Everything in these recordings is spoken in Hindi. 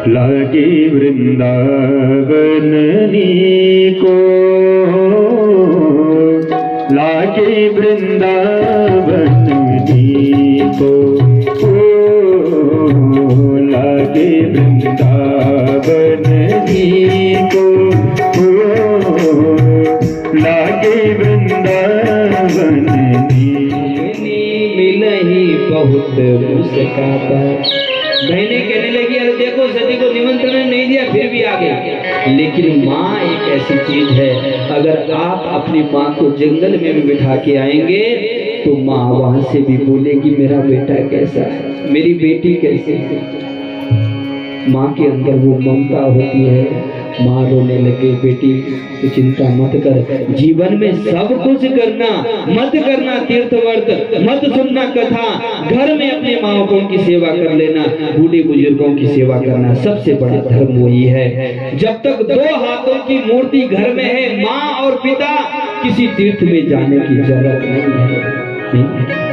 लागे वृंदावन को, लागे वृंदावन को, लागे वृंदावन को, लागे वृंदावन मिलही बहुत मुस्काता। बहने कहने लगी अरे देखो सती को निमंत्रण नहीं दिया फिर भी आ गई। लेकिन माँ एक ऐसी चीज है, अगर आप अपनी माँ को जंगल में भी बिठा के आएंगे तो माँ वहां से भी बोलेगी मेरा बेटा कैसा है, मेरी बेटी कैसी है। माँ के अंदर वो ममता होती है। माँ रोने लगे बेटी तो चिंता मत कर, जीवन में सब कुछ करना, मत करना तीर्थ व्रत, मत सुनना कथा, घर में अपने माँ बापों की सेवा कर लेना, बूढ़े बुजुर्गों की सेवा करना सबसे बड़ा धर्म वही है। जब तक दो हाथों की मूर्ति घर में है, माँ और पिता, किसी तीर्थ में जाने की जरूरत नहीं है।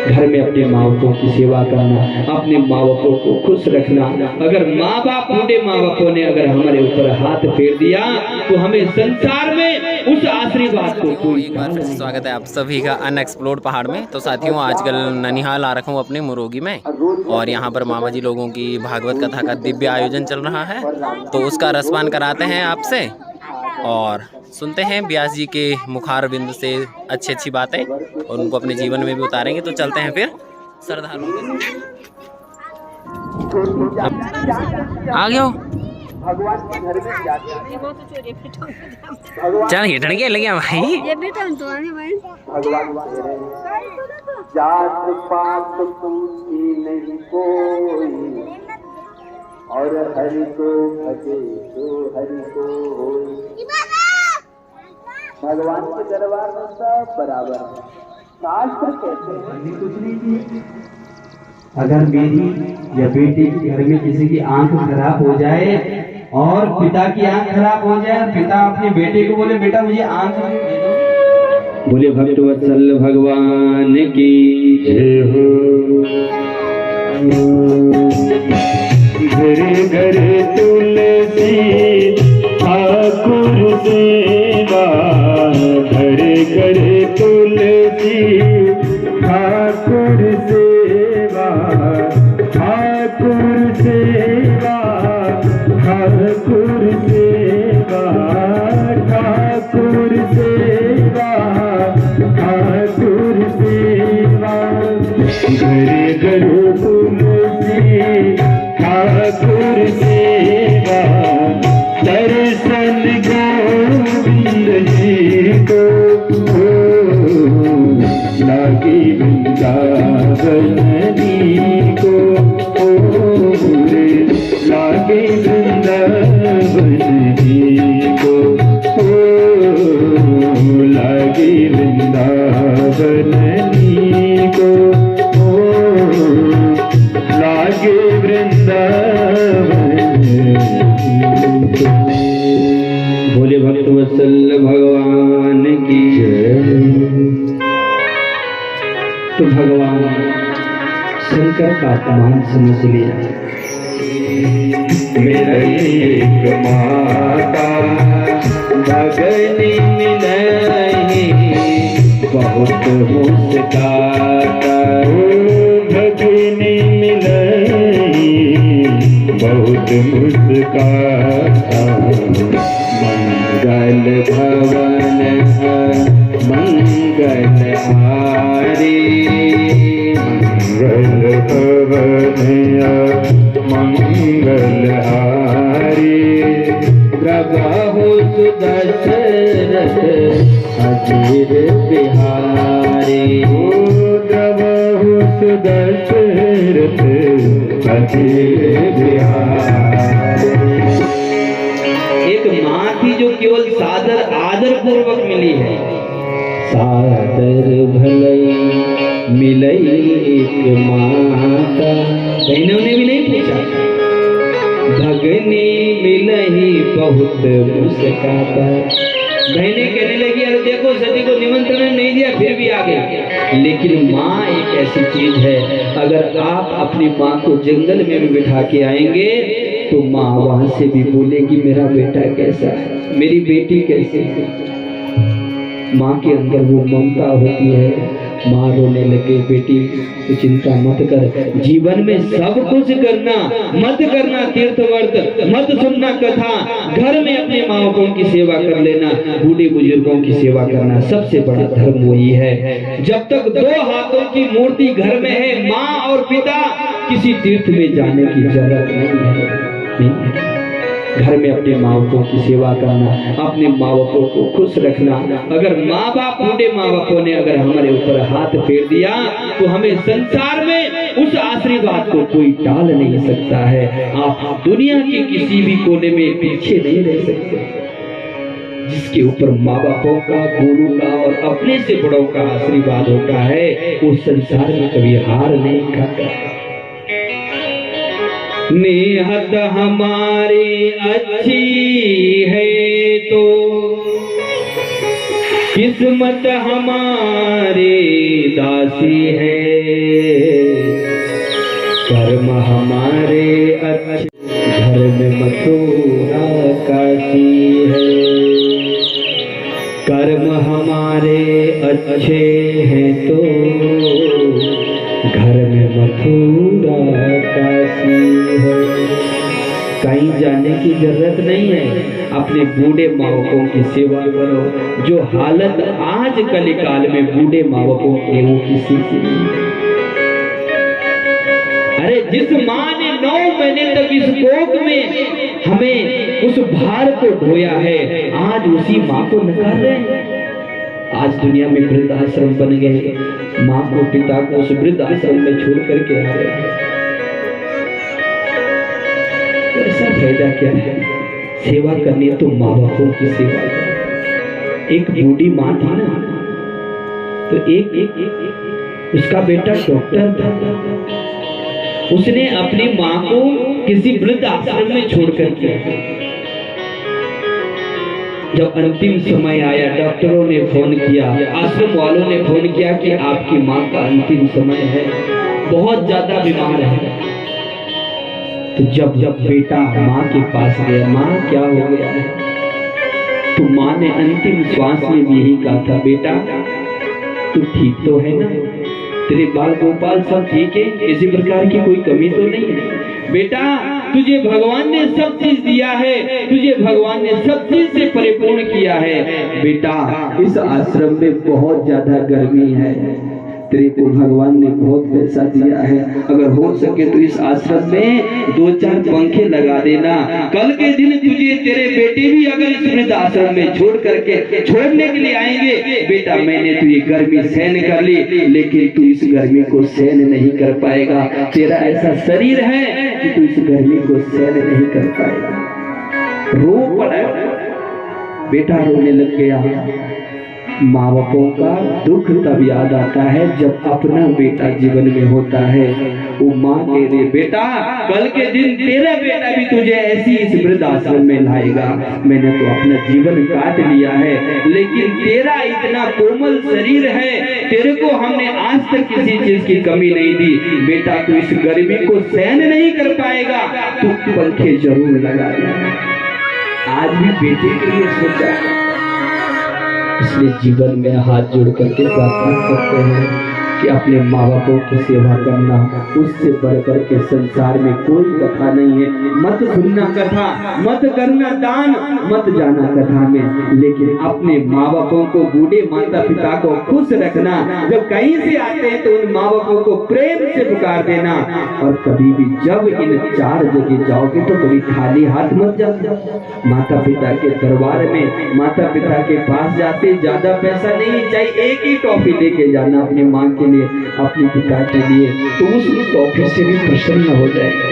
घर में अपने माँ बापों की सेवा करना, अपने माँ बापों को खुश रखना। अगर माँ बाप, बूढ़े माँ बापों ने अगर हमारे ऊपर हाथ फेर दिया तो हमें संसार में उस आशीर्वाद को कोई। एक बार फिर से स्वागत है आप सभी का अनएक्सप्लोर्ड पहाड़ में। तो साथियों आजकल ननिहाल आ रखा हूँ अपने मुरोगी में, और यहाँ पर मामा जी लोगों की भागवत कथा का दिव्य आयोजन चल रहा है। तो उसका रसपान कराते हैं आपसे और सुनते हैं व्यास जी के मुखार बिंद से अच्छी अच्छी बातें, और उनको अपने जीवन में भी उतारेंगे। तो चलते हैं फिर श्रद्धालुओं के साथ। आ गया चल हिटन के लगे भाई। जात पात पूछी नहीं कोई, और हरि को भजे तो हरि को होई। भगवान के दरबार में सब बराबर है। शास्त्र कहते हैं कुछ नहीं किए। अगर बेटी या बेटी के घर में किसी की आंख खराब हो जाए और पिता की आंख खराब हो जाए, पिता अपने बेटे को बोले बेटा मुझे आंख दे दो, बोले भक्तवत्सल भगवान की जय हो। घरे घरे तुलसी ठाकुर सेवा, घरे घरे तुलसी ठाकुर सेवा, ठाकुर सेवा, ठाकुर सेवा, ठाकुर सेवा, ठाकुर सेवा। घरे घरे तुलसी ठाकुर सेवा, दर्शन गोविंद जी को, लागे वृंदावन को, लागे वृंदावन को, लागे वृंदावन को, लागे वृंदावन। बोले भक्तवत्सल भगवान की जय। तो भगवान शंकर का अपमान समझ लिया। मेरा एक माता भगनी मिलही, बहुत मुस्काता, भगनी मिलही बहुत मुस्काता। मंगल भवन मंगल हारी, मंगल भवन मंगल हारी। प्रभु सुदशरथ अजीर बिहारी, प्रभु सुदशरथ अजीर बिहारी। एक माँ थी जो केवल सादर आदर पूर्वक मिली है। सादर भलई मिलई एक माता, बहनों ने भी नहीं पूछा। भगनी मिलही बहुत मुस्काता। बहने कहने लगी अरे देखो सती को निमंत्रण नहीं दिया फिर भी आ गई। लेकिन माँ एक ऐसी चीज है, अगर आप अपनी माँ को जंगल में भी बिठा के आएंगे तो माँ वहां से भी बोलेगी मेरा बेटा कैसा है, मेरी बेटी कैसी है। माँ के अंदर वो ममता होती है। माँ रोने लगे, बेटी तो चिंता मत कर, जीवन में सब कुछ करना, मत करना तीर्थ व्रत, मत सुनना कथा, घर में अपने माँ बापों की सेवा कर लेना, बूढ़े बुजुर्गों की सेवा करना सबसे बड़ा धर्म वही है। जब तक दो हाथों की मूर्ति घर में है, माँ और पिता, किसी तीर्थ में जाने की जरूरत नहीं है। घर में अपने माँ बापों की सेवा करना, अपने माँ बापों को खुश रखना। अगर माँ बाप, बूढ़े माँ बापों ने अगर हमारे ऊपर हाथ फेर दिया तो हमें संसार में उस आशीर्वाद को कोई टाल नहीं सकता है। आप दुनिया के किसी भी कोने में पीछे नहीं रह सकते। जिसके ऊपर माँ बापों का, गुरु का और अपने से बड़ों का आशीर्वाद होता है, वो संसार में कभी हार नहीं खाता। नेहत हमारी अच्छी है तो किस्मत हमारी दासी है, कर्म हमारे अच्छे घर में मथुरा काशी है। कर्म हमारे अच्छे हैं तो घर में मथुरा काशी है। कहीं जाने की जरूरत नहीं है, अपने बूढ़े माँ बापों की सेवा करो। जो हालत आज कलिकाल में बूढ़े माँ बापों की, वो किसी की नहीं। अरे जिस माँ ने 9 महीने तक इस कोख में हमें उस भार को ढोया है, आज उसी माँ को नकार रहे हैं। आज दुनिया में वृद्ध आश्रम बन गए, माँ को, पिता को उस वृद्ध आश्रम में छोड़ करके आ रहे हैं। ऐसा फायदा क्या है? सेवा करनी तो माँ बापों की सेवा करो। एक बूढ़ी माँ थी ना, तो एक उसका बेटा डॉक्टर था। उसने अपनी माँ को किसी वृद्ध आश्रम में छोड़ करके, जब अंतिम समय आया, डॉक्टरों ने फोन किया, आश्रम वालों ने फोन किया कि आपकी माँ का अंतिम समय है, बहुत ज्यादा बीमार है। तो जब बेटा माँ के पास गया, माँ क्या हो गया है? तो माँ ने अंतिम श्वास में भी यही कहा था, बेटा तू ठीक तो है ना, तेरे बाल गोपाल सब ठीक है, किसी प्रकार की कोई कमी तो नहीं है? बेटा तुझे भगवान ने सब चीज दिया है, तुझे भगवान ने सब चीज से परिपूर्ण किया है। बेटा इस आश्रम में बहुत ज्यादा गर्मी है, तेरे को भगवान ने बहुत पैसा दिया है, अगर हो सके तो इस आश्रम में 2-4 पंखे लगा देना। कल के दिन तुझे तेरे बेटे भी अगर इस वृद्ध आश्रम में छोड़ने के लिए आएंगे, बेटा मैंने तुझे गर्मी सहन कर ली, लेकिन तू इस गर्मी को सहन नहीं कर पाएगा। तेरा ऐसा शरीर है कि तू इस गर्मी को सहन नहीं कर पाएगा। रो पड़ा, बेटा रोने लग गया। माँ बापों का दुख तब याद आता है जब अपना बेटा जीवन में होता है। वो माँ कह रही, बेटा कल के दिन तेरा बेटा भी तुझे ऐसी इस वृद्ध आश्रम में लाएगा। मैंने तो अपना जीवन काट लिया है, लेकिन तेरा इतना कोमल शरीर है, तेरे को हमने आज तक किसी चीज की कमी नहीं दी। बेटा तू इस गर्मी को सहन नहीं कर पाएगा, तू पंखे जरूर लगा देना। आज भी बेटे के लिए सोचा, इसलिए जीवन में हाथ जोड़ करके प्रार्थना करते हैं कि अपने माँ बापों की सेवा करना, उससे बढ़कर के संसार में कोई कथा नहीं है। मत सुनना कथा, मत करना दान, मत जाना कथा में, लेकिन अपने माँ बापों को, बूढ़े माता पिता को खुश रखना। जब कहीं से आते हैं तो उन माँ बापों को प्रेम से पुकार देना। और कभी भी जब इन 4 जगह जाओगे तो कभी खाली हाथ मत जाओ। माता पिता के दरबार में, माता पिता के पास जाते ज्यादा पैसा नहीं चाहिए, एक ही टॉफी लेके जाना अपनी माँ के लिए, अपने पिता के लिए, तो उस टॉफी से भी प्रसन्न हो जाएगा।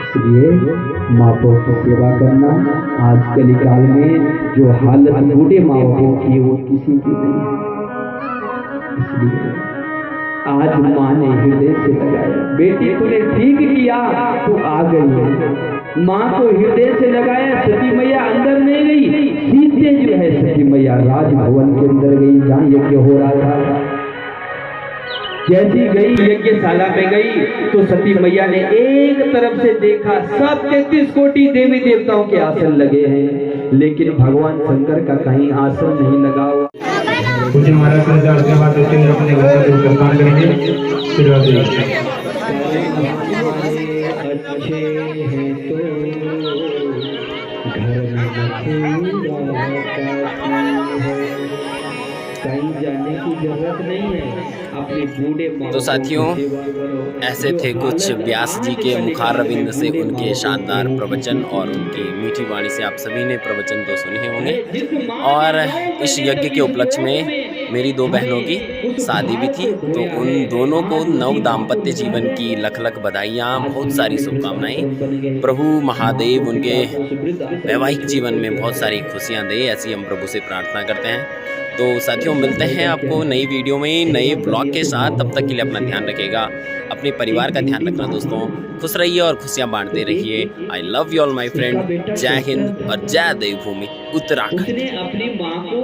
इसलिए माँ बाप की सेवा करना आज कलिकाल में जो हालत बूढ़े माँ बापों की, वो किसी की नहीं है। इसलिए आज माँ ने हृदय से लगाया, बेटी तूने ठीक किया, तू आ गई है। माँ को हृदय से लगाया, सती मैया अंदर नहीं गई, सीधे जो है सती मैया राजभवन के अंदर गई जहाँ यज्ञ हो रहा था। जैसी गई यज्ञशाला में गई तो सती मैया ने एक तरफ से देखा, सब 33 कोटि देवी देवताओं के आसन लगे हैं, लेकिन भगवान शंकर का कहीं आसन नहीं लगा। पूज्य महाराज सरदार के बाद उसके लिए अपने घर से प्रस्थान करेंगे। फिर अच्छे हैं तो घर में कहीं जाने की जरूरत नहीं है, अपने बूढ़े माँ तो साथियों, ऐसे थे कुछ व्यास जी के मुखार रविंद्र से उनके शानदार प्रवचन, और उनकी मीठी वाणी से आप सभी ने प्रवचन तो सुने ही होंगे। और इस यज्ञ के उपलक्ष्य में मेरी 2 बहनों की शादी भी थी, तो उन दोनों को नव दाम्पत्य जीवन की लख लख बधाइयाँ, बहुत सारी शुभकामनाएं। प्रभु महादेव उनके वैवाहिक जीवन में बहुत सारी खुशियाँ दे, ऐसी हम प्रभु से प्रार्थना करते हैं। तो साथियों, मिलते हैं आपको नई वीडियो में नए ब्लॉग के साथ। तब तक के लिए अपना ध्यान रखिएगा, अपने परिवार का ध्यान रखना दोस्तों। खुश रहिए और खुशियाँ बांटते रहिए। I love you all my friend. जय हिंद और जय देवभूमि उत्तराखंड। अपनी माँ को